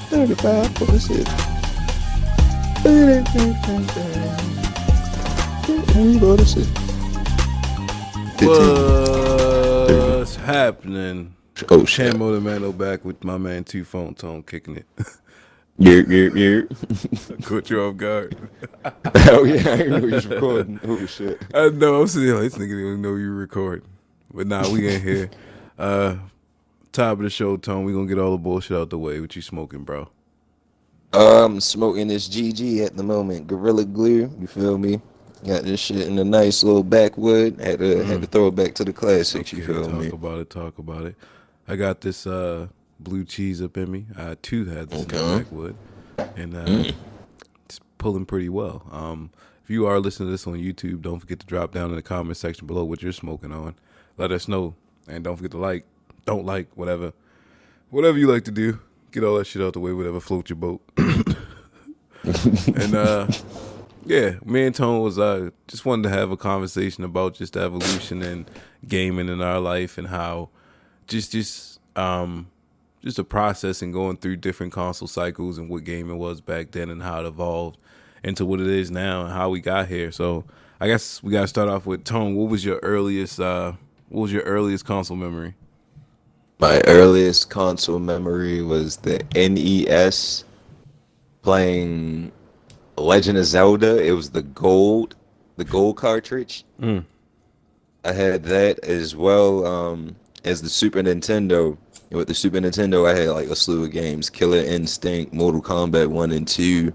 35 pussy. What's happening? Oh shit. Camo the Mano back with my man Two Phone Tone kicking it. Yeah. Caught you off guard. Hell yeah, I didn't know you was recording. Oh shit. I know, I'm sitting here like, this nigga didn't know you were recording. But nah, we in here. Top of the show, Tone. We gonna get all the bullshit out the way. What you smoking, bro? I'm smoking this GG at the moment. Gorilla Glue, you feel me? Got this shit in a nice little backwood. Had to throw it back to the classics, you Okay, feel me? talk about it. I got this blue cheese up in me. I too had this in the backwood. And it's pulling pretty well. If you are listening to this on YouTube, don't forget to drop down in the comment section below what you're smoking on. Let us know. And don't forget to don't like, whatever you like to do. Get all that shit out the way, whatever floats your boat. And yeah, me and Tone was just wanted to have a conversation about just the evolution and gaming in our life and how just the process and going through different console cycles and what gaming was back then and how it evolved into what it is now and how we got here. So I guess we gotta start off with Tone. What was your earliest console memory? My earliest console memory was the NES playing Legend of Zelda. It was the gold cartridge. I had that as well as the Super Nintendo. And with the Super Nintendo, I had like a slew of games: Killer Instinct, Mortal Kombat 1 and 2,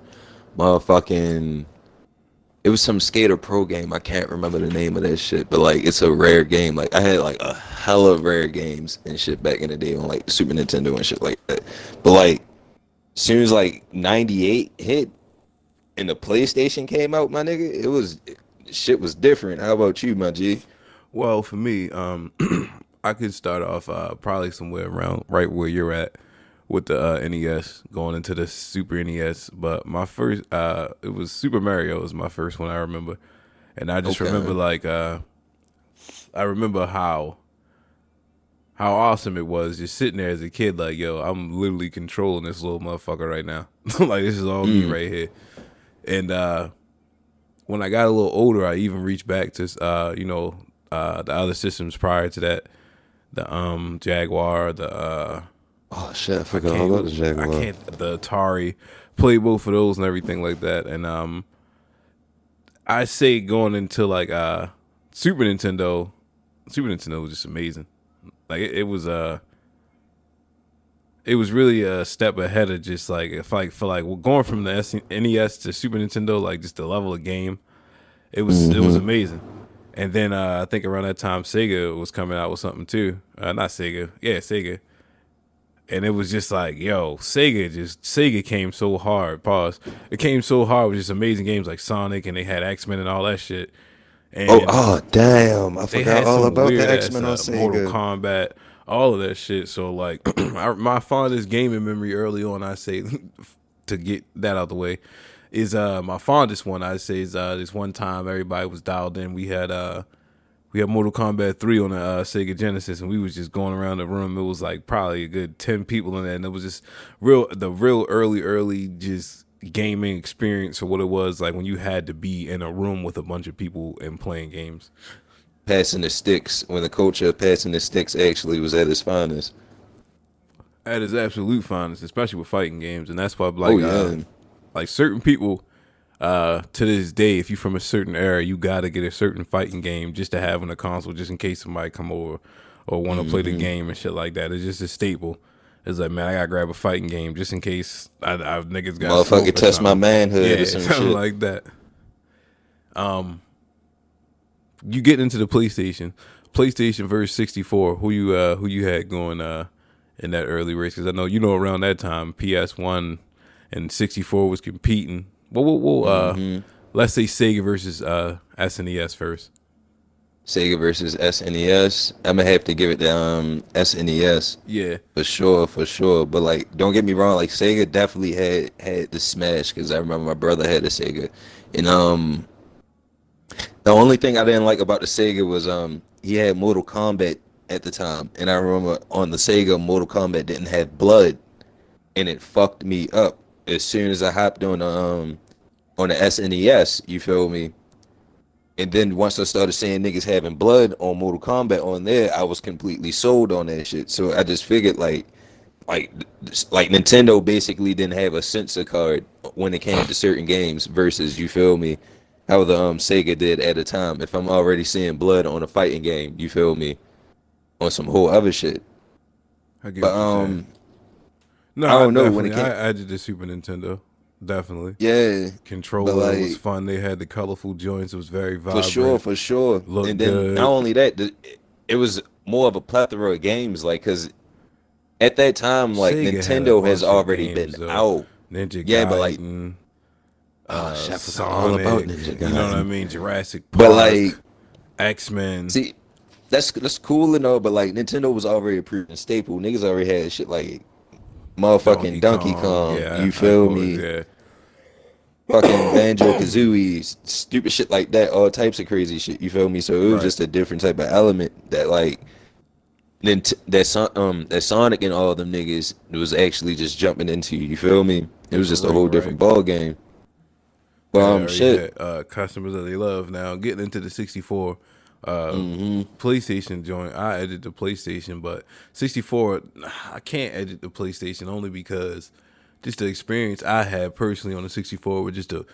motherfucking. It was some Skater Pro game. I can't remember the name of that shit, but like it's a rare game. Like I had like a hell of rare games and shit back in the day on like the Super Nintendo and shit like that. But like as soon as like 98 hit and the PlayStation came out, my nigga, shit was different. How about you, my G? Well, for me, I could start off probably somewhere around right where you're at with the NES going into the Super NES. But my first, it was Super Mario was my first one I remember. And I just remember like, I remember how awesome it was just sitting there as a kid like, yo, I'm literally controlling this little motherfucker right now. Like this is all me right here. And when I got a little older, I even reached back to, the other systems prior to that. The Jaguar, Oh shit, I forgot all about the Jaguar. The Atari, played both of those and everything like that. And I say going into like Super Nintendo was just amazing. Like it was really a step ahead of just like going from the NES to Super Nintendo, like just the level of game. It was amazing. And then I think around that time Sega was coming out with something too. Not Sega, yeah, Sega. And it was just like, yo, Sega came so hard. Pause. It came so hard with just amazing games like Sonic, and they had X-Men and all that shit. And damn! I forgot all about the weird-ass, X-Men on Sega. Mortal Kombat, all of that shit. So like, my fondest gaming memory early on, I say, to get that out the way, is my fondest one. I say is this one time everybody was dialed in. We had Mortal Kombat 3 on the Sega Genesis, and we was just going around the room. It was like probably a good 10 people in there, and it was just the real early just gaming experience for what it was like when you had to be in a room with a bunch of people and playing games. Passing the sticks, when the culture of passing the sticks actually was at its finest. At its absolute finest, especially with fighting games, and that's why like like certain people. To this day, if you're from a certain era, you gotta get a certain fighting game just to have on a console, just in case somebody come over or want to play the game and shit like that. It's just a staple. It's like, man, I gotta grab a fighting game just in case I niggas got motherfucker test my manhood or some something shit like that. You get into the PlayStation versus 64. Who you had going in that early race? Because I know around that time PS1 and 64 was competing. Well, let's say Sega versus SNES first. Sega versus SNES. I'm gonna have to give it to SNES. Yeah, for sure. But like, don't get me wrong. Like Sega definitely had the smash because I remember my brother had a Sega, and the only thing I didn't like about the Sega was he had Mortal Kombat at the time, and I remember on the Sega, Mortal Kombat didn't have blood, and it fucked me up as soon as I hopped on the SNES. You feel me? And then once I started seeing niggas having blood on Mortal Kombat on there, I was completely sold on that shit. So I just figured like like Nintendo basically didn't have a censor card when it came to certain games versus you feel me how the Sega did at the time. If I'm already seeing blood on a fighting game, you feel me on some whole other shit. I get But what you're saying. No, I I don't know when definitely it came. I did the Super Nintendo. Definitely. Yeah, but Controller was like fun. They had the colorful joints. It was very for sure, vibrant. for sure. And Looked then not good. only that, it was more of a plethora of games. Like, cause at that time, like Sega had a Nintendo has bunch of already been games though. out. Ninja Yeah, but like, Gaiden, oh shit, I forgot all about Sonic. Ninja You know what I Gaiden. mean? Jurassic But like, Park, X Men, see, that's cool and all, but like Nintendo was already a proven staple. Niggas already had shit like motherfucking Donkey Donkey Kong. Kong. Yeah, You of feel course. me? Yeah. Fucking Banjo Kazooie, stupid shit like that, all types of crazy shit. You feel me? So it was Right. just a different type of element that like that Sonic and all them niggas was actually just jumping into. You feel me? It was just a Right. whole Right. different ball game. But Yeah, they already shit. had customers that they love. Now getting into the 64 Hmm. PlayStation joint, I edit the PlayStation, but 64 I can't edit the PlayStation only because just the experience I had personally on the 64 with just the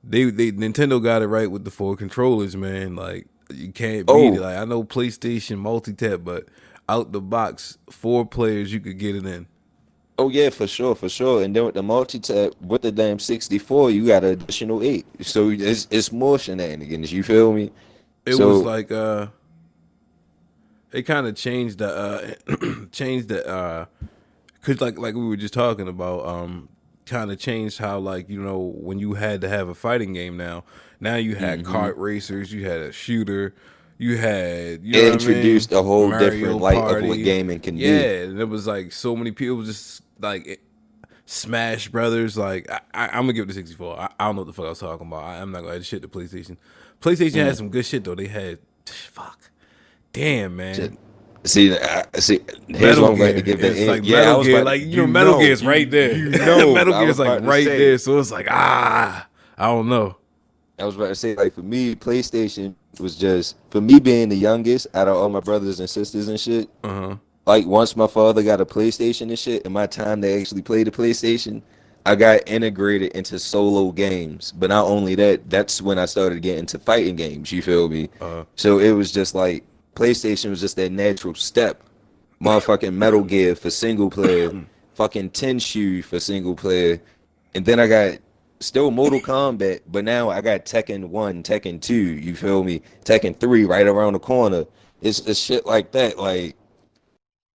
they Nintendo got it right with the four controllers, man. Like you can't beat it. Oh, Like I know PlayStation multi-tap, but out the box, four players you could get it in. oh yeah, for sure, for sure. And then with the multi-tap with the damn 64, you got an additional eight. So it's more shenanigans. You feel me? It was So like it kind of changed the changed the cause like we were just talking about kind of changed how like you know when you had to have a fighting game now you had hmm kart racers, you had a shooter, you had you know it what I mean, introduced a whole Mario different light of what Party. gaming can Yeah, be. and it was like so many people just like Smash Brothers. Like I'm gonna give it to 64. I don't know what the fuck I was talking about. I'm not gonna add shit to PlayStation. PlayStation had Mm. some good shit though. They had fuck. Damn, Shit. man. See, here's what Metal I'm going to Gear. give the It's like yeah, I Metal was Gear. about to, Like, you know, Metal Gear is right there. Metal I Gear is was like about to right say, there. So it's like, I don't know. I was about to say, like for me, PlayStation was just for me being the youngest out of all my brothers and sisters and shit. Uh huh. Like once my father got a PlayStation and shit, and my time to actually play the PlayStation, I got integrated into solo games. But not only that, that's when I started getting into fighting games. You feel me? Uh, So it was just like PlayStation was just that natural step. Motherfucking Metal Gear for single player, fucking Tenshu for single player, and then I got still Mortal Kombat, but now I got Tekken 1, Tekken 2, you feel me? Tekken 3 right around the corner. It's shit like that. Like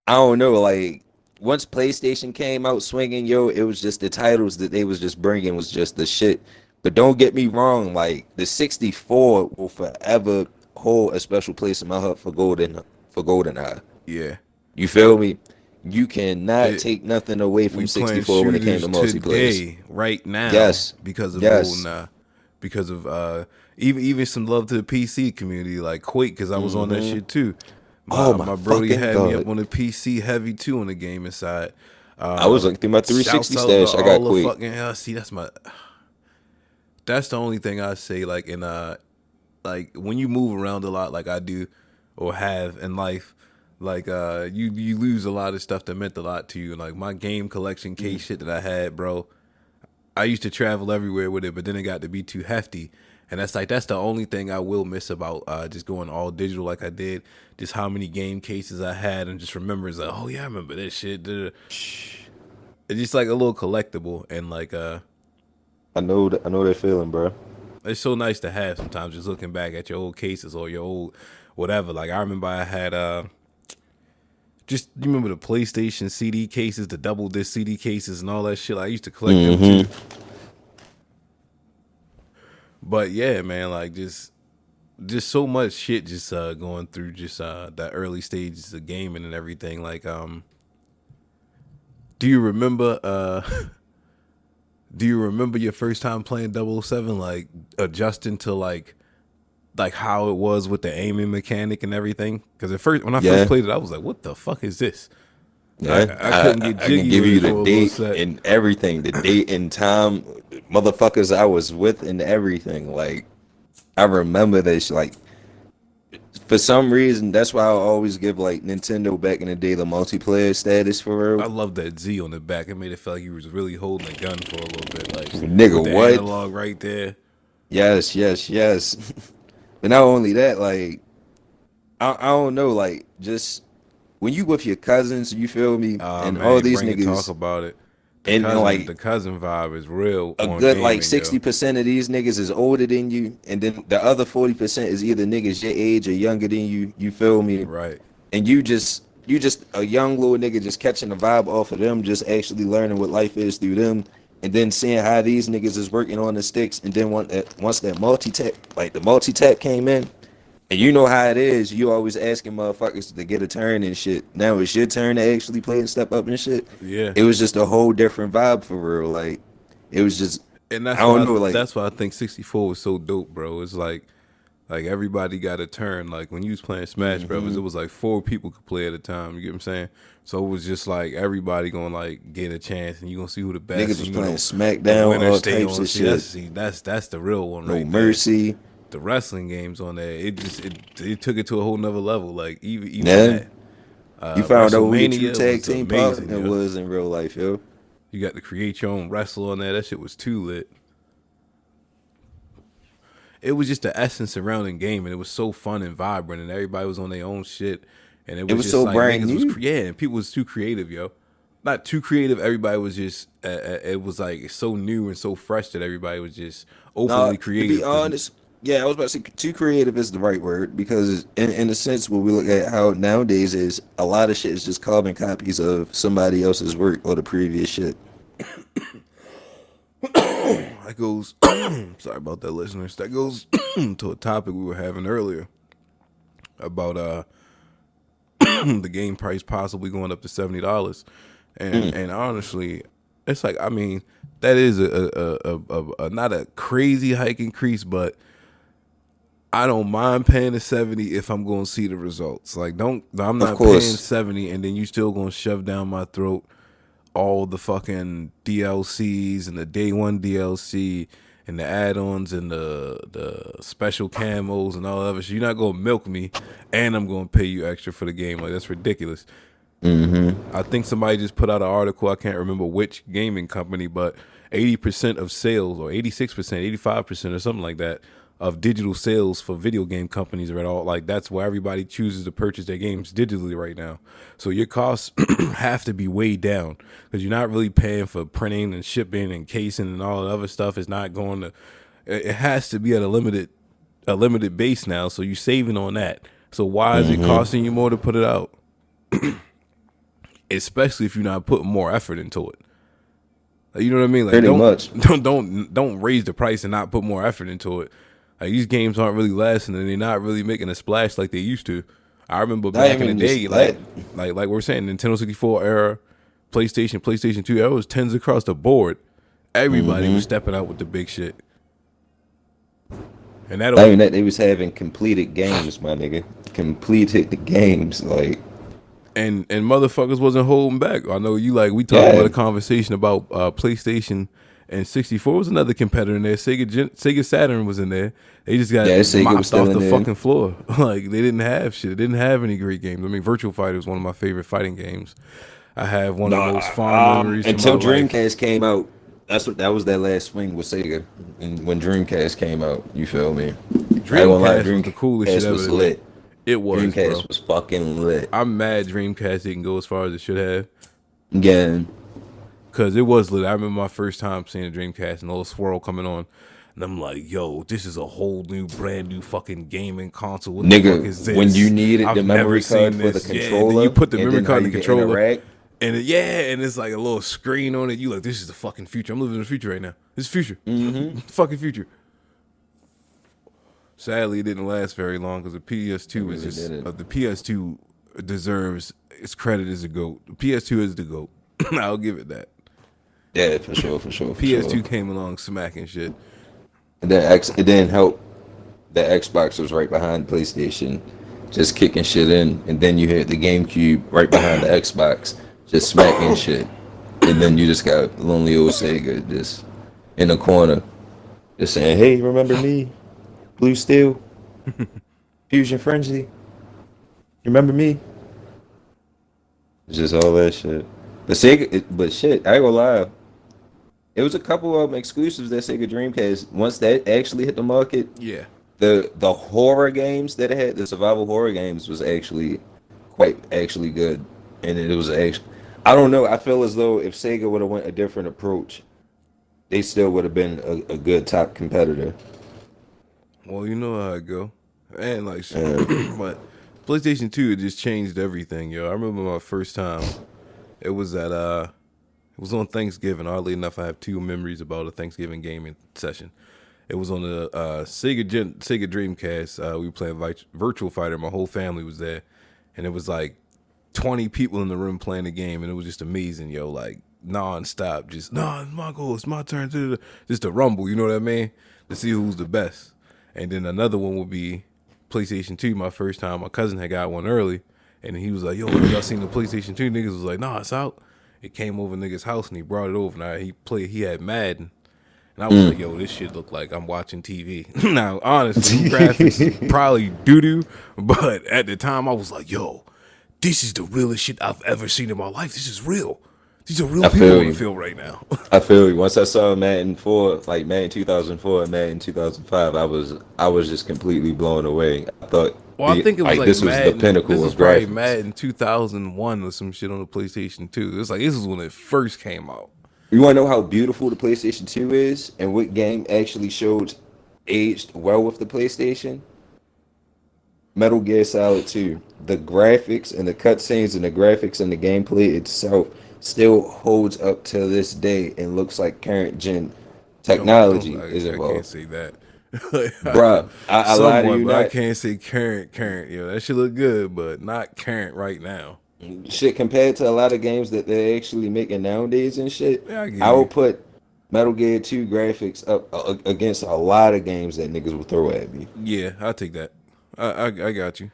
I don't know, like once PlayStation came out swinging, yo, it was just the titles that they was just bringing was just the shit. But don't get me wrong, like the 64 will forever hold a special place in my heart for GoldenEye. yeah. You feel me? You cannot It, take nothing away we from playing 64 when it came to shooters multiplayers. today, right now, Yes. because of Yes. GoldenEye, because of even some love to the PC community, like Quake, because I was on that Hmm. shit too. Oh My my my Brody fucking had me god. up on the PC heavy too on the gaming side. I was looking through my Shouts 360 out to stash. I got all the Quake. fucking hell. See, that's the only thing I say. Like in like when you move around a lot, like I do or have in life, like you lose a lot of stuff that meant a lot to you. Like my game collection case Mm. shit that I had, bro. I used to travel everywhere with it, but then it got to be too hefty. And that's the only thing I will miss about just going all digital like I did. Just how many game cases I had, and just remembering like, oh yeah, I remember this shit. Duh. It's just like a little collectible, and like I know that feeling, bro. it's so nice to have sometimes. Just looking back at your old cases or your old whatever. Like I remember I had just you remember the PlayStation CD cases, the double disc CD cases, and all that shit. Like, I used to collect them Hmm. too. But yeah, man, like just so much shit just going through just the early stages of gaming and everything. Like do you remember do you remember your first time playing 007, like adjusting to like like how it was with the aiming mechanic and everything. Because at first, when I first Yeah. played it, I was like, "What the fuck is this?" Yeah, I couldn't get I can jiggy give with you it the for a little date set. and everything, the date and time, motherfuckers I was with and everything. Like I remember this. Like for some reason, that's why I always give like Nintendo back in the day the multiplayer status for I real. love that Z on the back. It made it feel like you was really holding a gun for a little bit, like Nigga, with the what? analog right there. Yes, yes, yes. But not only that, like I don't know, like just when you with your cousins, you feel me, Oh and man, all you these bring it, talk niggas, about it. and like The cousin vibe is real a on good like gaming, yo. 60% of these niggas is older than you, and then the other 40% is either niggas your age or younger than you. You feel me? Right. And you just a young little nigga just catching the vibe off of them, just actually learning what life is through them, and then seeing how these niggas is working on the sticks, and then once that multi tap like the multi tap came in, and you know how it is, you always asking motherfuckers to get a turn and shit. Now it's your turn to actually play and step up and shit. Yeah. It was just a whole different vibe for real. Like it was just And I don't know, like that's why I think 64 was so dope, bro. It's like everybody got a turn. Like when you was playing Smash Brothers, hmm it was like 4 people could play at a time. You get what I'm saying? So it was just like everybody gonna like get a chance, and you gonna see who the best. niggas And was you know playing the SmackDown, winners all stay types on. of shit. See that's the real one No right there. mercy. The wrestling games on there, it took it to a whole nother level. Like even Yeah. that You found out who your true WrestleMania tag was team amazing, partner yo. was in real life, yo. You got to create your own wrestler on there. That shit was too lit. It was just the essence surrounding game, and it was so fun and vibrant, and everybody was on their own shit, and it It was was just so like brand niggas was new. yeah, and people was too creative, yo. Not too creative. Everybody was just it was like so new and so fresh that everybody was just Nah, openly to be creative. Because honest, yeah, I was about to say too creative is the right word because in a sense, when we look at how nowadays is a lot of shit is just carbon copies of somebody else's work or the previous shit. that goes, sorry about that, listeners. That goes to a topic we were having earlier about the game price possibly going up to $70, Mm, and honestly, it's like I mean that is a not a crazy hike increase, but I don't mind paying the 70 if I'm going to see the results. Like I'm of not paying course. 70 and then you still going to shove down my throat all the fucking DLCs and the day one DLC and the add-ons and the special camos and all that other shit. You're not gonna milk me, and I'm gonna pay you extra for the game. Like that's ridiculous. hmm I think somebody just put out an article. I can't remember which gaming company, but 80% of sales, or 86%, 85%, or something like that, of digital sales for video game companies are at all like that's where everybody chooses to purchase their games digitally right now. So your costs have to be way down because you're not really paying for printing and shipping and casing and all the other stuff. It's not going to. It has to be at a limited base now. So you're saving on that. So why is it hmm costing you more to put it out? Especially if you're not putting more effort into it. Like, you know what I mean? Like Pretty much. don't raise the price and not put more effort into it. Like these games aren't really lasting and they're not really making a splash like they used to. I remember Not back in the even day, just that. like we're saying, Nintendo 64 era, PlayStation 2 era was tens across the board. Everybody was hmm stepping out with the big shit. And Not that'll even that they was having completed games, my nigga. Completed the games, like and motherfuckers wasn't holding back. I know you like we talked about yeah, a conversation about PlayStation and 64 was another competitor in there. Sega Saturn was in there. They just got yeah. Sega was mopped still off in the there. fucking floor. Like they didn't have shit. They didn't have any great games. I mean, Virtual Fighter is one of my favorite fighting games. I have one of the No, most fond memories to my until life. Dreamcast came out, that was that last swing with Sega. And when Dreamcast came out, you feel me? I ain't gonna lie, Dreamcast was the coolest shit Dreamcast ever was to me. lit. It was, bro. Dreamcast was fucking lit. I'm mad Dreamcast didn't go as far as it should have. Again, Cause it was lit. I remember my first time seeing a Dreamcast and a little swirl coming on, and I'm like, "Yo, this is a whole new, brand new fucking gaming console. What the fuck nigga, is when you this? needed the I've never memory seen card for the this." Yeah, and then you controller, put the and memory then how card in you the can controller, interact. and and it's like a little screen on it. You like, this is the fucking future. I'm living in the future right now. This is future, fucking future. Sadly, it didn't last very long because the It PS2 was really just didn't. the PS2 deserves its credit as a goat. The PS2 is the goat. I'll give it that. Yeah, for sure, for sure, for sure. PS2 came along smacking shit. And then it didn't help the Xbox was right behind PlayStation, just kicking shit in, and then you had the GameCube right behind the Xbox, just smacking shit, and then you just got lonely old Sega just in the corner, just saying, "Hey, remember me? Blue Steel, Fusion Frenzy, you remember me?" It's just all that shit. But but shit, I ain't gonna lie. It was a couple of exclusives that Sega Dreamcast. Once that actually hit the market, Yeah. the horror games that it had, the survival horror games, was actually quite actually good, and it was actually. I don't know. I feel as though if Sega would have went a different approach, they still would have been a good top competitor. Well, you know how it go. And like, Uh, but PlayStation 2 it just changed everything, yo. I remember my first time. It was at it was on Thanksgiving. Oddly enough, I have two memories about a Thanksgiving gaming session. It was on the Sega Dreamcast. We were playing Virtual Fighter. My whole family was there, and it was like 20 people in the room playing the game, and it was just amazing, yo. Like non-stop, just nah, it's my goal, it's my turn to just a rumble. You know what I mean? To see who's the best. And then another one would be PlayStation 2. My first time, my cousin had got one early, and he was like, "Yo, have y'all seen the PlayStation 2?" Niggas was like, "Nah, it's out." It came over niggas' house, and he brought it over. And he played. He had Madden. And I was like, yo, this shit look like I'm watching TV. Now, honestly, graphics is probably doo-doo, but at the time I was like, yo, this is the realest shit I've ever seen in my life. This is real. These are real I people feel on the you. field right now. I feel you. Once I saw Madden 4, like Madden 2004 and Madden 2005, I was just completely blown away. I thought Well, I think it was like this was the Madden. This pinnacle is of probably graphics. Madden 2001 or some shit on the PlayStation 2. It's like, this is when it first came out. You want to know how beautiful the PlayStation 2 is and what game actually showed aged well with the PlayStation? Metal Gear Solid 2. The graphics and the cutscenes and the graphics and the gameplay itself still holds up to this day and looks like current gen Don't technology is I can't involved. say that. Bruh, I lie to Somewhat, you but I not. can't say current. Yo, that shit look good, but not current right now. Shit, compared to a lot of games that they're actually making nowadays and shit, Yeah, I give I will you. put Metal Gear 2 graphics up against a lot of games that niggas will throw at me. Yeah, I'll take that. I got you.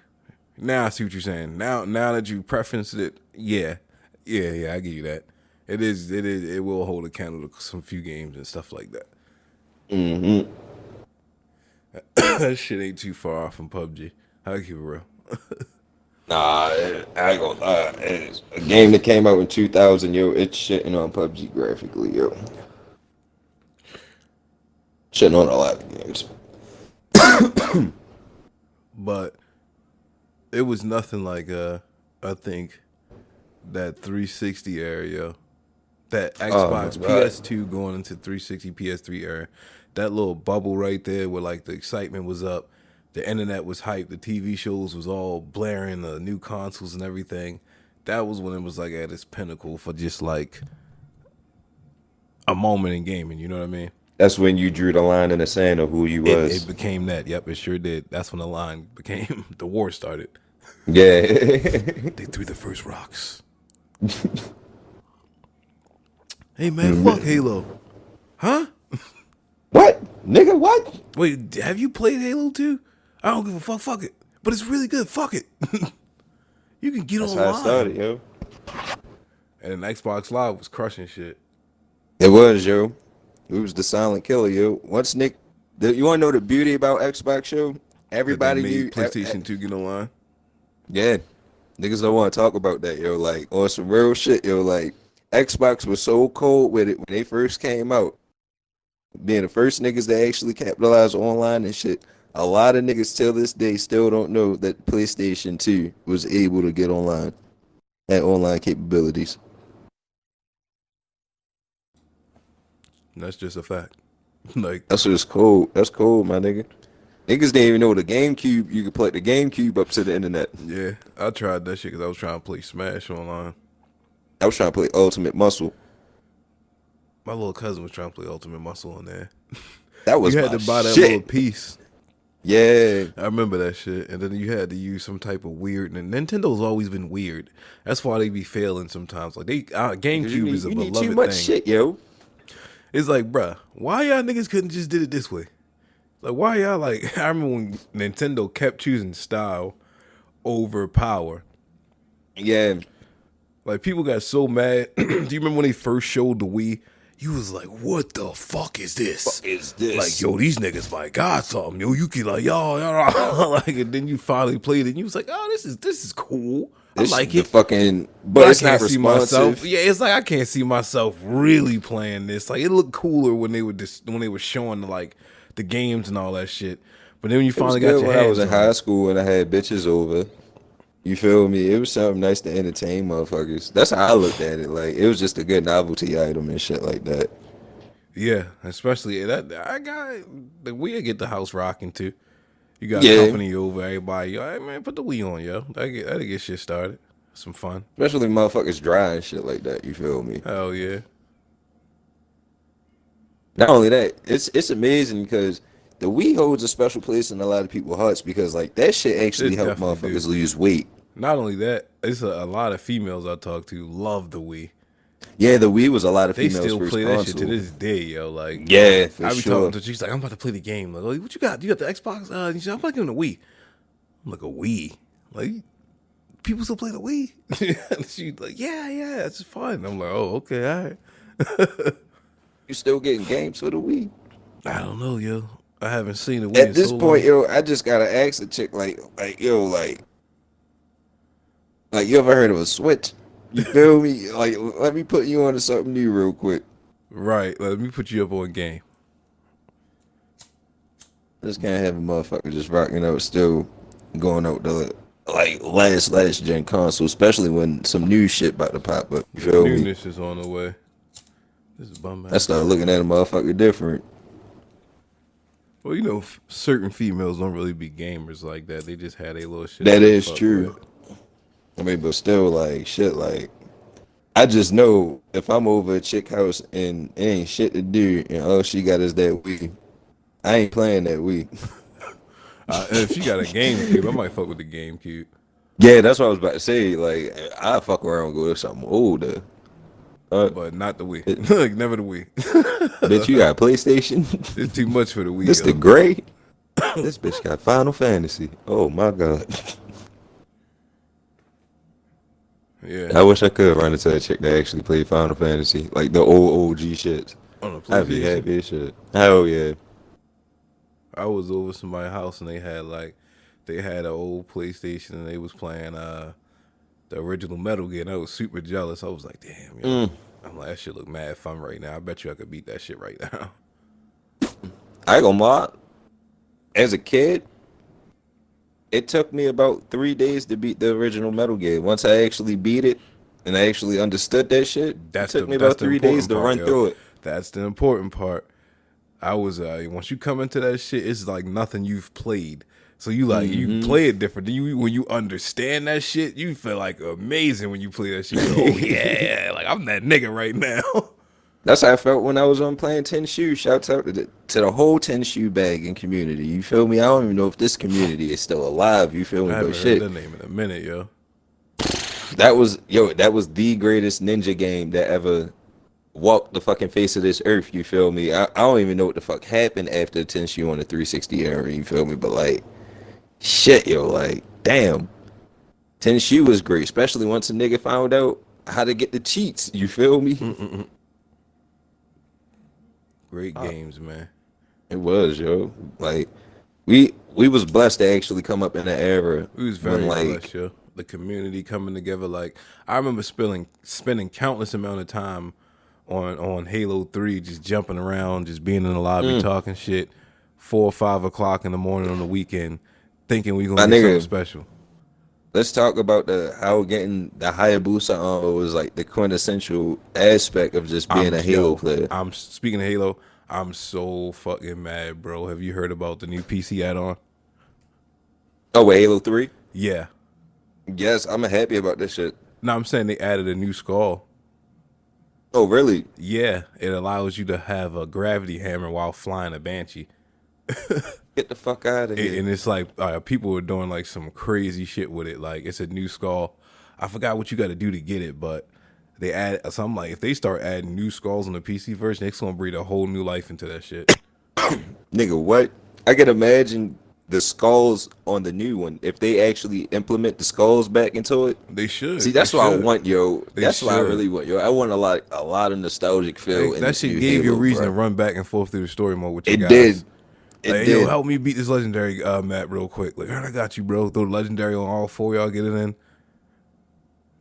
Now I see what you're saying. Now that you preferenced it, yeah, I give you that. It will hold a candle to some few games and stuff like that. Hmm. That shit ain't too far off from PUBG. I'll keep it real. Nah, I ain't gonna lie. It's a game that came out in 2000, yo, it's shitting on PUBG graphically, yo. Shitting on a lot of games. But it was nothing like I think that 360 era, yo. That Oh my Xbox god. PS2 going into 360 PS3 era. That little bubble right there where like the excitement was up, the internet was hyped, the TV shows was all blaring, the new consoles and everything. That was when it was like at its pinnacle for just like a moment in gaming, you know what I mean? That's when you drew the line in the sand of who you It was. became that. Yep, it sure did. That's when the line became the war started. Yeah. They threw the first rocks. Hey man, fuck Halo. Huh? What? Nigga, what? Wait, have you played Halo 2? I don't give a fuck, fuck it. But it's really good, fuck it. You can get That's how it online. started, yo. And then Xbox Live was crushing shit. It was, yo. It was the silent killer, yo. Once Nick, you want to know the beauty about Xbox, show? That they Everybody made knew. PlayStation 2 get online. Yeah, niggas don't want to talk about that, yo. Like on some real shit, yo. Like Xbox was so cold with it when they first came out, being the first niggas that actually capitalized online and shit. A lot of niggas till this day still don't know that PlayStation 2 was able to get online, had online capabilities. And that's just a fact. Like, That's just cold. That's cold, my nigga. Niggas didn't even know the GameCube. You could plug the GameCube up to the internet. yeah, I tried that shit because I was trying to play Smash online. I was trying to play Ultimate Muscle. My little cousin was trying to play Ultimate Muscle on there. That was You had my to buy that little shit. piece. Yeah. I remember that shit. And then you had to use some type of weird. And Nintendo's always been weird. That's why they be failing sometimes. Like, Because GameCube is a you need too beloved much thing. shit, yo. It's like, bruh, why y'all niggas couldn't just did it this way? Like, why y'all like? I remember when Nintendo kept choosing style over power. Yeah, Like, people got so mad. Do you remember when they first showed the Wii? You was like, "What the fuck is this?" fuck is Like, this? yo, these niggas might got something. Yo, you can like, yo, like, and then you finally played it. And you was like, "Oh, this is cool. I This like the it." fucking, But but I it's not can't see myself. responsive. Yeah, it's like I can't see myself really playing this. Like, it looked cooler when they were just when they were showing the games and all that shit. But then when you It was finally got good your when I was hands in on high it, school and I had bitches over. You feel me? It was something nice to entertain motherfuckers. That's how I looked at it. Like it was just a good novelty item and shit like that. yeah, especially that I got the Wii get the house rocking too. You got Yeah, company over, everybody. Yo, hey man, put the Wii on, yo. That'll get shit started. Some fun. especially motherfuckers dry and shit like that. You feel me? Hell yeah. Not only that, it's amazing because the Wii holds a special place in a lot of people's hearts because like that shit actually It helped definitely do. motherfuckers lose weight. Not only that, it's a lot of females I talk to love the Wii. Yeah, the Wii was a lot of They females' still first play that shit to console. this day, yo. Like, Yeah, for I be talking sure. to she's like, I'm about to play the game. Like, oh, what you got? You got the Xbox? And she's like, I'm about to give him the Wii. I'm like, a Wii? Like, people still play the Wii? And she's like, yeah, it's fun. I'm like, oh, okay, all right. You still getting games for the Wii? I don't know, yo. I haven't seen the Wii At in this so point, long. yo, I just gotta ask the chick, yo, like, you ever heard of a Switch? You feel me? Like, let me put you on to something new real quick. Right, let me put you up on game. Just can't have a motherfucker just rocking out, still going out the like last gen console, especially when some new shit about to pop up. You The feel me? newness is on the way. This is bum I ass start car. looking at a motherfucker different. Well, certain females don't really be gamers like that. They just had a little shit that That they is fuck with. true. I mean, but still, like shit, like I just know if I'm over a chick house and it ain't shit to do, and all she got is that Wii, I ain't playing that Wii. And if she got a GameCube, I might fuck with the GameCube. Yeah, that's what I was about to say. Like, I fuck around and go to something older. Uh, But not the it- Wii. Like, never the Wii. bitch, you got PlayStation? It's too much for the Wii, This the yo. gray? This bitch got Final Fantasy. Oh my god. Yeah. I wish I could run into a chick that actually played Final Fantasy, like the old OG shit. On the I'd be PlayStation. happy as shit. Hell yeah. I was over somebody's house and they had an old PlayStation and they was playing the original Metal Gear and I was super jealous. I was like, damn, yo. Mm. I'm like, that shit look mad fun right now. I bet you I could beat that shit right now. I ain't gonna lie. As a kid, it took me about 3 days to beat the original Metal Gear. Once I actually beat it and I actually understood that shit, it took me That's about the 3 days important to part, run yo. through it. That's the important part. I was once you come into that shit, it's like nothing you've played. So you Hmm. play it different. Then you when you understand that shit, you feel like amazing when you play that shit. You go, oh yeah, like I'm that nigga right now. That's how I felt when I was on playing Ten Shoe. Shouts out to the whole Ten Shoe bagging community. You feel me? I don't even know if this community is still alive. You feel me? I But haven't heard shit, that name in a minute, yo. that was the greatest ninja game that ever walked the fucking face of this earth. You feel me? I don't even know what the fuck happened after Ten Shoe on the 360 era. You feel me? But like, shit, yo, like, damn, Ten Shoe was great, especially once a nigga found out how to get the cheats. You feel me? Great games, man. It was, yo. Like we was blessed to actually come up in an era We was when very like blessed, yo. The community coming together. Like I remember spending countless amount of time on Halo 3, just jumping around, just being in the lobby mm, talking shit, 4 or 5 o'clock in the morning on the weekend, thinking we gonna my get something nigga, special. let's talk about the how getting the Hayabusa armor was like the quintessential aspect of just being a Halo player. I'm speaking of Halo. I'm so fucking mad, bro. Have you heard about the new PC add-on? Oh, wait, Halo 3? Yeah. Yes, I'm happy about this shit. No, I'm saying they added a new skull. Oh, really? Yeah, it allows you to have a gravity hammer while flying a Banshee. Get the fuck out of here. And it's like people are doing like some crazy shit with it. Like it's a new skull. I forgot what you got to do to get it, but they add. So I'm like, if they start adding new skulls on the PC version, it's gonna breathe a whole new life into that shit. Nigga, what? I can imagine the skulls on the new one if they actually implement the skulls back into it. They See, should. They that's what I should. want, yo. They That's what I should. really want, yo. I want a lot of nostalgic feel in That this shit new gave you a Halo, reason to bro. run back and forth through the story mode with your It guys. did. Like, It hey, yo, did. help me beat this legendary map real quick. Like, all right, I got you, bro. Throw the legendary on all four, y'all get it in.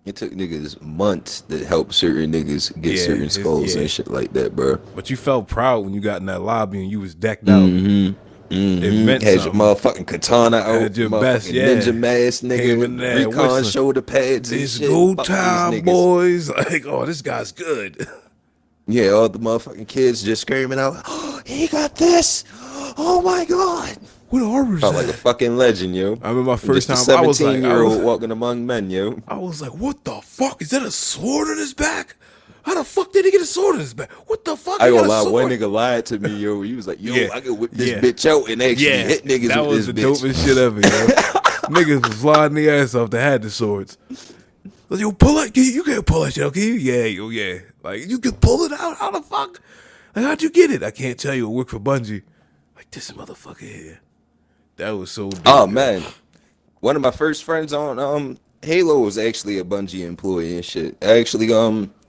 It took niggas months to help certain niggas get Yeah, certain skulls yeah. and shit like that, bro. But you felt proud when you got in that lobby and you was decked out. Mm-hmm. It Mm-hmm. meant Had your something. motherfucking katana out, Had your best, motherfucking yeah. ninja mask, Came nigga, in there recon whistling. shoulder pads and It's shit. go Fuck these time, niggas. boys. Like, oh, this guy's good. Yeah, all the motherfucking kids just screaming out, oh, he got this. Oh my god. What armor's Felt like a that? fucking legend, yo. I remember my I'm first just a time. I was 17-year-old walking among men, yo. I was like, what the fuck? Is that a sword on his back? How the fuck did he get a sword on his back? What the fuck? I He got gonna a lie, one sword? nigga lied to me, yo. He was like, yo, Yeah, I can whip this yeah. bitch out and actually Yeah, hit niggas that with was this the bitch. dopest shit ever, yo. Niggas was sliding the ass off that had the swords. Like, yo, pull it. You can't pull that shit out, can you? Yeah, yo, yeah. Like, you can pull it out? How the fuck? Like, how'd you get it? I can't tell you. It worked for Bungie. Like, this motherfucker here. That was so dope. Oh yo. man, one of my first friends on Halo was actually a Bungie employee and shit. I actually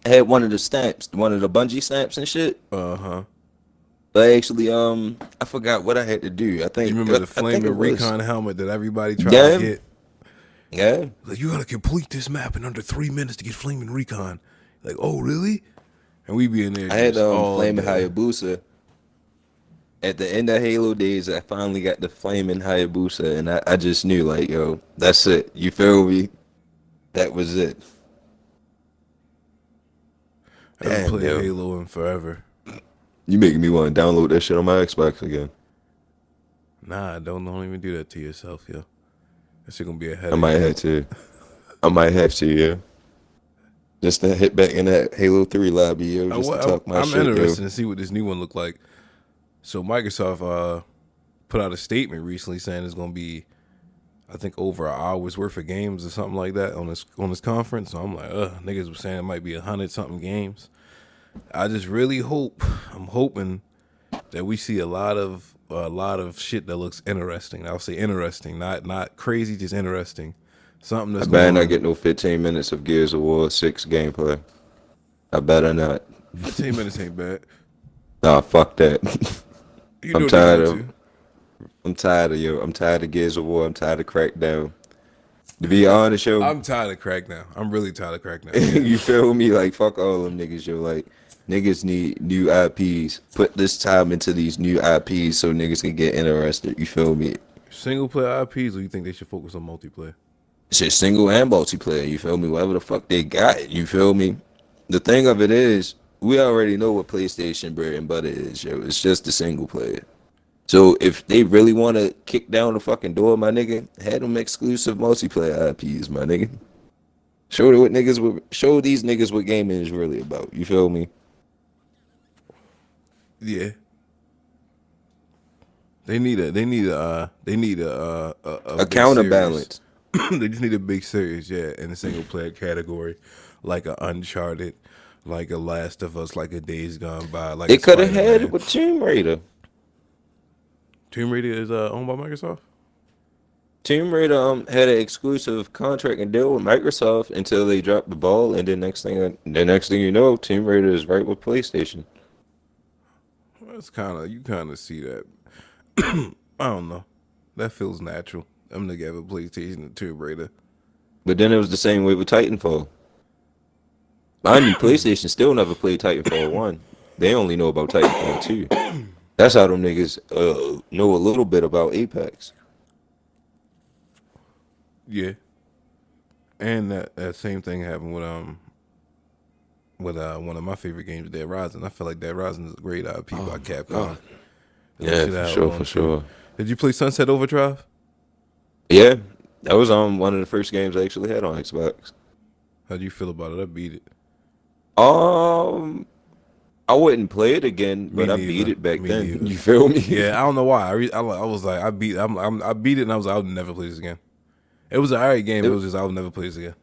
had one of the stamps, one of the Bungie stamps and shit. Uh-huh. But actually I forgot what I had to do. I You think remember the I think it flaming was recon helmet that everybody tried to yeah get? yeah. Like, you gotta complete this map in under 3 minutes to get flaming recon. Like, oh, really? And we be in there I had just all Flaming day. Hayabusa. At the end of Halo days, I finally got the Flaming Hayabusa, and I just knew like, yo, that's it. You feel me? That was it. I haven't Damn, played yo. Halo in forever. You making me want to download that shit on my Xbox again. Nah, don't even do that to yourself, yo. That shit gonna be a I headache. might have to. I might have to, yeah. Just to hit back in that Halo 3 lobby, yo, just to talk my I'm shit, yo. interested to see what this new one look like. So Microsoft put out a statement recently saying it's gonna be, I think, over an hour's worth of games or something like that on this conference. So I'm like, niggas were saying it might be 100 something games. I just really hope. I'm hoping that we see a lot of shit that looks interesting. I'll say interesting, not crazy, just interesting. Something I that's better not going. get no 15 minutes of Gears of War 6 gameplay. I better not. 15 minutes ain't bad. Nah, fuck that. You I'm know tired they of. going I'm tired of yo. I'm tired of Gears of War. I'm tired of Crackdown. To be honest, yo, I'm tired of Crackdown. I'm really tired of Crackdown. Yeah. you feel me? Like fuck all them niggas, yo. Like niggas need new IPs. Put this time into these new IPs so niggas can get interested. You feel me? Single player IPs, or you think they should focus on multiplayer? Shit, single and multiplayer. You feel me? Whatever the fuck they got. You feel me? The thing of it is, we already know what PlayStation bread and butter is, yo. It's just the single player. So if they really want to kick down the fucking door, my nigga, have them exclusive multiplayer IPs, my nigga. Show these niggas what gaming is really about. You feel me? Yeah. They need a A big counterbalance. series. They just need a big series, yeah, in the single player category, like a Uncharted, like a Last of Us, like a Days Gone By, like They a could have had it Spider-Man. with Tomb Raider. Tomb Raider is owned by Microsoft. Tomb Raider had an exclusive contract and deal with Microsoft until they dropped the ball, and the next thing you know, Tomb Raider is right with PlayStation. That's you kind of see that. I don't know. That feels natural. I'm gonna have a PlayStation and Tomb Raider. But then it was the same way with Titanfall. Mind you, PlayStation still never played Titanfall 1. They only know about Titanfall 2. That's how them niggas know a little bit about Apex. Yeah, and that same thing happened with one of my favorite games, Dead Rising. I feel like Dead Rising is a great IP by Capcom. God. That Yeah, shit for out sure, on for too. sure. Did you play Sunset Overdrive? Yeah, that was one of the first games I actually had on Xbox. How'd you feel about it? I beat it. Um, I wouldn't play it again, Me but I beat neither. it back Me then. neither. You feel me? Yeah, I don't know why. I was like, I beat it, and I was like, I'll never play this again. It was an alright game. It was just I would never play this again.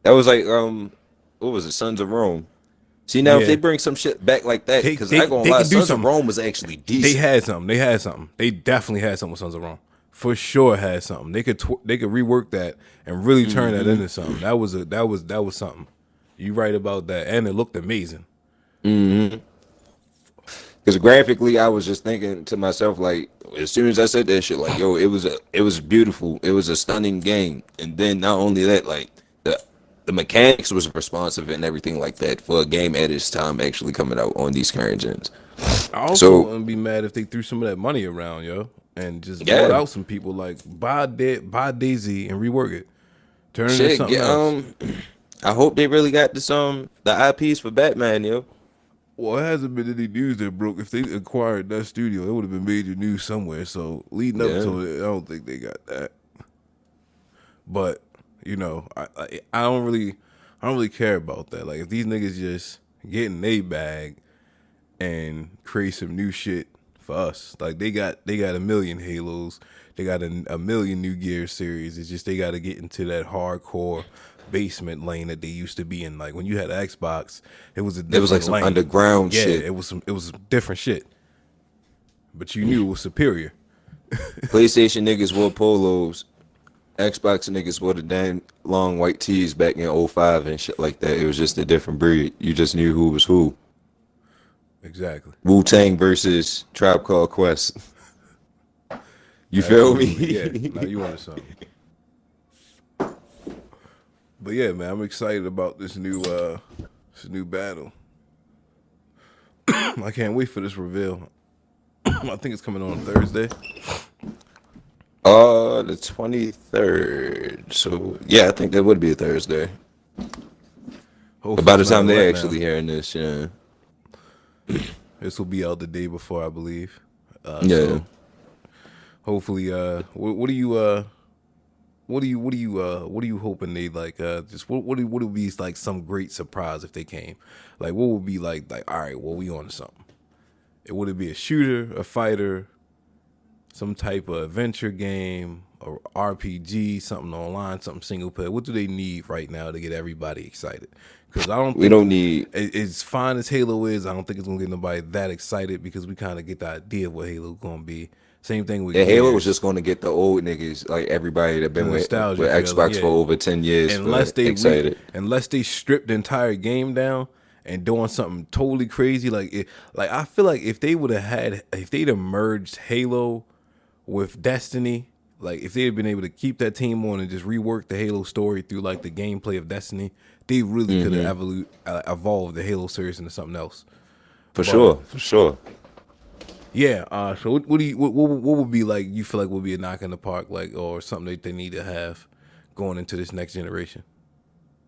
That was like what was it? Sons of Rome. See now, if they Yeah, bring some shit back like that, they because they I ain't gonna they lie, can do Sons of something. Rome was actually They decent. had something. They had something. They definitely had something with Sons of Rome. For sure had something. They could rework that and really turn that Hmm. into something. That was something. You right about that, and it looked amazing. Hmm. Because graphically, I was just thinking to myself, like, as soon as I said that shit, like, yo, it was beautiful. It was a stunning game. And then not only that, like, the mechanics was responsive and everything like that for a game at its time actually coming out on these current gens. I also So wouldn't be mad if they threw some of that money around, yo, and just bought yeah, out some people like buy Daisy and rework it, turn it into shit. something else. I hope they really got this the IPs for Batman, yo. Well, it hasn't been any news that broke. If they acquired that studio, it would have been major news somewhere. So leading up Yeah. to it, I don't think they got that. But you know, I don't really care about that. Like if these niggas just get in they bag and create some new shit for us, like they got a million Halos, they got a million new Gear series. It's just they got to get into that hardcore basement lane that they used to be in. Like when you had Xbox, it was a It was like different some lane. underground Yeah, shit. it was some different shit, but you knew it was superior. PlayStation niggas wore polos. Xbox niggas wore the damn long white tees back in '05 and shit like that. It was just a different breed. You just knew who was who. Exactly. Wu Tang versus Tribe Called Quest. You feel Absolutely. Yeah. Now me? you want something. But yeah, man, I'm excited about this new battle. I can't wait for this reveal. I think it's coming on Thursday. The 23rd. So yeah, I think that would be a Thursday. But Hopefully by it's the not a time they're actually letdown. hearing this, yeah, This will be out the day before, I believe. yeah, So hopefully, what are you hoping they like? Just what would be like some great surprise if they came? Like what would be like? All right, well we on to something. It would it be a shooter, a fighter, some type of adventure game, or RPG, something online, something single player. What do they need right now to get everybody excited? Because I don't we think don't need. as fine as Halo is, I don't think it's gonna get nobody that excited because we kind of get the idea of what Halo's gonna be. Same thing with Yeah, Halo was Gears, just going to get the old niggas, like everybody that the been nostalgia with feeling, Xbox for yeah. over 10 years, for excited. Unless they strip the entire game down and doing something totally crazy, like I feel like if they would have had if they'd have merged Halo with Destiny, like if they had been able to keep that team on and just rework the Halo story through like the gameplay of Destiny, they really could Hmm. have evolved the Halo series into something else. For But sure, for sure. yeah, so what do you what would be like you feel like would be a knock in the park like or something that they need to have going into this next generation?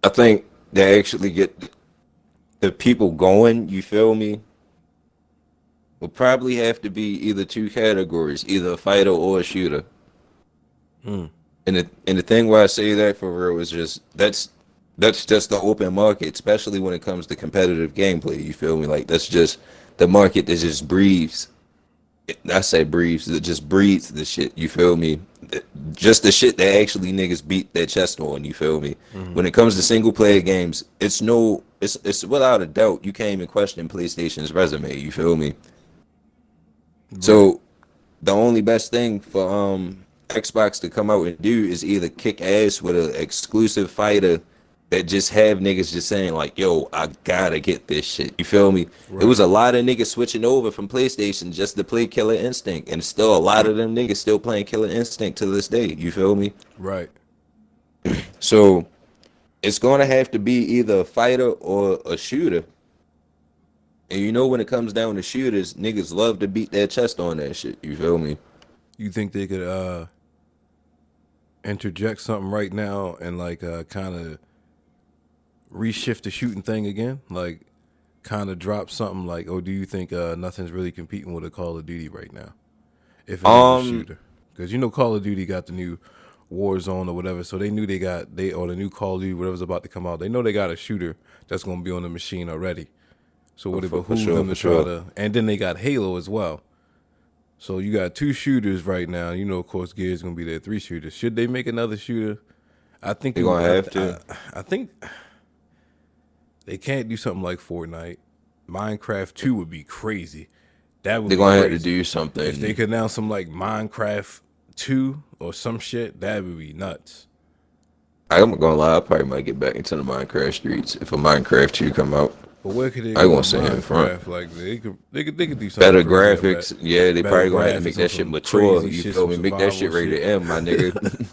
I think they actually get the people going. You feel me? Will probably have to be either two categories, either a fighter or a shooter. And the thing why I say that for real is just that's just the open market, especially when it comes to competitive gameplay. You feel me? Like that's just the market that just breathes. I say breathes, that just breathes the shit. You feel me? Just the shit that actually niggas beat their chest on. You feel me? Mm-hmm. When it comes to single player games, it's without a doubt you can't even question PlayStation's resume. You feel me? Right. So the only best thing for Xbox to come out and do is either kick ass with an exclusive fighter that just have niggas just saying like, "Yo, I gotta get this shit." You feel me? It was Right. a lot of niggas switching over from PlayStation just to play Killer Instinct, and still a lot of them niggas still playing Killer Instinct to this day. You feel me? Right. So it's gonna have to be either a fighter or a shooter. And you know when it comes down to shooters, niggas love to beat their chest on that shit. You feel me? You think they could interject something right now and like kind of reshift the shooting thing again? Like kind of drop something like, or do you think nothing's really competing with a Call of Duty right now? If it is a Um, shooter, because you know Call of Duty got the new Warzone or whatever, so they knew they or the new Call of Duty whatever's about to come out. They know they got a shooter that's gonna be on the machine already. So would it for behoove sure, them for to try sure. to? And then they got Halo as well. So you got two shooters right now. You know, of course, Gear's gonna be there. Three shooters. Should they make another shooter? I think They're you. gonna have to. I think They can't do something like Fortnite. Minecraft 2 would be crazy. That would They're be gonna have to crazy. do If they something. could announce some like Minecraft 2 or some shit, that would be nuts. I'm not gonna lie, I probably might get back into the Minecraft streets if a Minecraft 2 come out. But where could they I go won't with say in front. Minecraft? Like they could do something Better crazy. I bet. graphics, yeah, they Better probably gonna have to make graphics on that shit some mature. crazy You shit, feel some me? Make that shit survival rated shit. M, my nigga.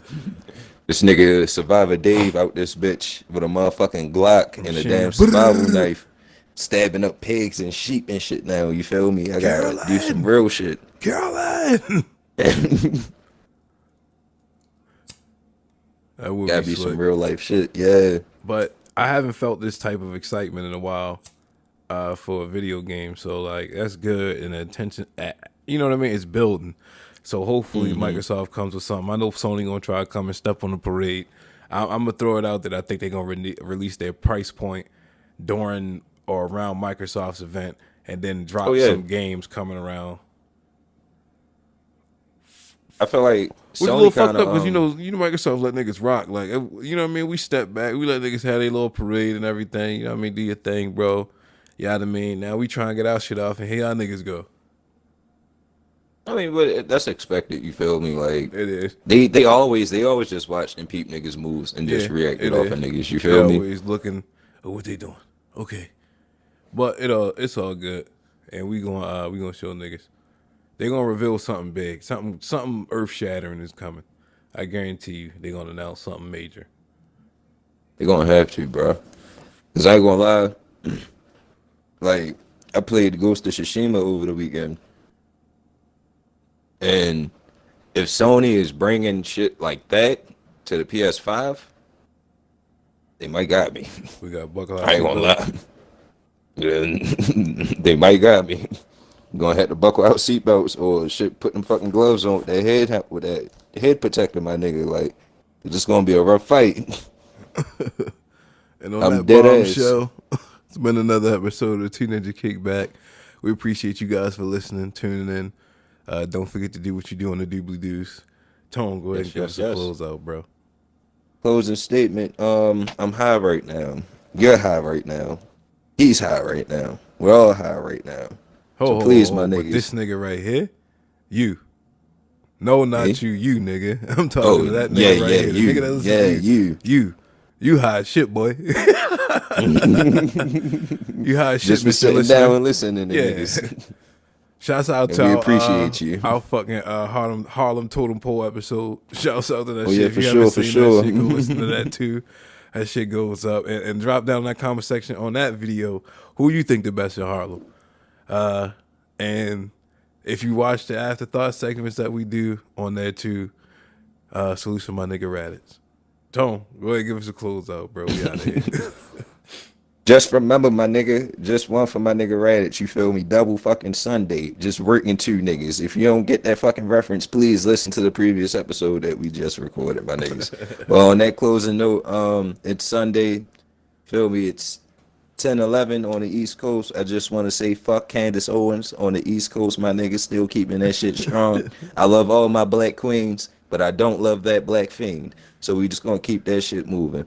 This nigga Survivor Dave out this bitch with a motherfucking Glock and a Machine damn gun. survival knife, stabbing up pigs and sheep and shit now. You feel me? I gotta do some Carolyn, real shit. Carolyn. Gotta That would be be some slick. real life shit. Yeah. But I haven't felt this type of excitement in a while for a video game. So like that's good and the attention. You know what I mean? It's building. So hopefully Hmm. Microsoft comes with something. I know Sony gonna try to come and step on the parade. I'm gonna throw it out that I think they're gonna release their price point during or around Microsoft's event, and then Oh drop yeah. some games coming around. I feel like Which is a little Sony fucked kind up of because you know Microsoft let niggas rock. Like you know what I mean. We step back. We let niggas have their little parade and everything. You know what I mean. Do your thing, bro. You know what I mean. Now we try and get our shit off, and here y'all niggas go. I mean, but that's expected. You feel me? Like It is. they always just watch and peep niggas moves and just Yeah, reacted it off is. of niggas. You They feel me? always looking. Oh, what they doing? Okay, but it's all good, and we gonna show niggas. They gonna reveal something big, something earth shattering is coming. I guarantee you, they gonna announce something major. They gonna have to, bro. Cause I ain't gonna lie. Like I played Ghost of Tsushima over the weekend, and if Sony is bringing shit like that to the PS5, they might got me. We got buckle our I ain't gonna seatbelt. lie. They might got me. Gonna have to buckle out seatbelts or shit. Put them fucking gloves on with that with that head protector, my nigga. Like it's just gonna be a rough fight. And on I'm that dead ass. bombshell, it's been another episode of Teenager Kickback. We appreciate you guys for listening, tuning in. Don't forget to do what you do on the doobly doos. Tone, go ahead and Yes, give yes, us a yes. close out, bro. Closing statement. I'm high right now. You're high right now. He's high right now. We're all high right now. So please, my But this niggas. nigga right here, you. No, not Me? you, you nigga. I'm talking Oh, to that yeah, nigga right yeah, here. The nigga you. that listens to Yeah, you. you. You. You high as shit, boy. You high as shit, Just for Mr. sitting down Listener. and listening to Yeah. niggas. Shouts out And to we appreciate you. our fucking Harlem Totem Pole episode. Shouts out to that Oh shit. yeah, If for you haven't sure, for seen that sure. shit, go listen to that too. That shit goes up and drop down in that comment section on that video who you think the best in Harlem. And if you watch the afterthought segments that we do on there too, salute to my nigga Raditz. Tone, go ahead and give us a close out, bro. We out of here. Just remember, my nigga, just one for my nigga Raditz, you feel me? Double fucking Sunday. Just working two niggas. If you don't get that fucking reference, please listen to the previous episode that we just recorded, my niggas. Well, on that closing note, it's Sunday. Feel me? It's 10:11 on the East Coast. I just want to say fuck Candace Owens on the East Coast, my nigga. Still keeping that shit strong. I love all my black queens, but I don't love that black fiend. So we just gonna keep that shit moving.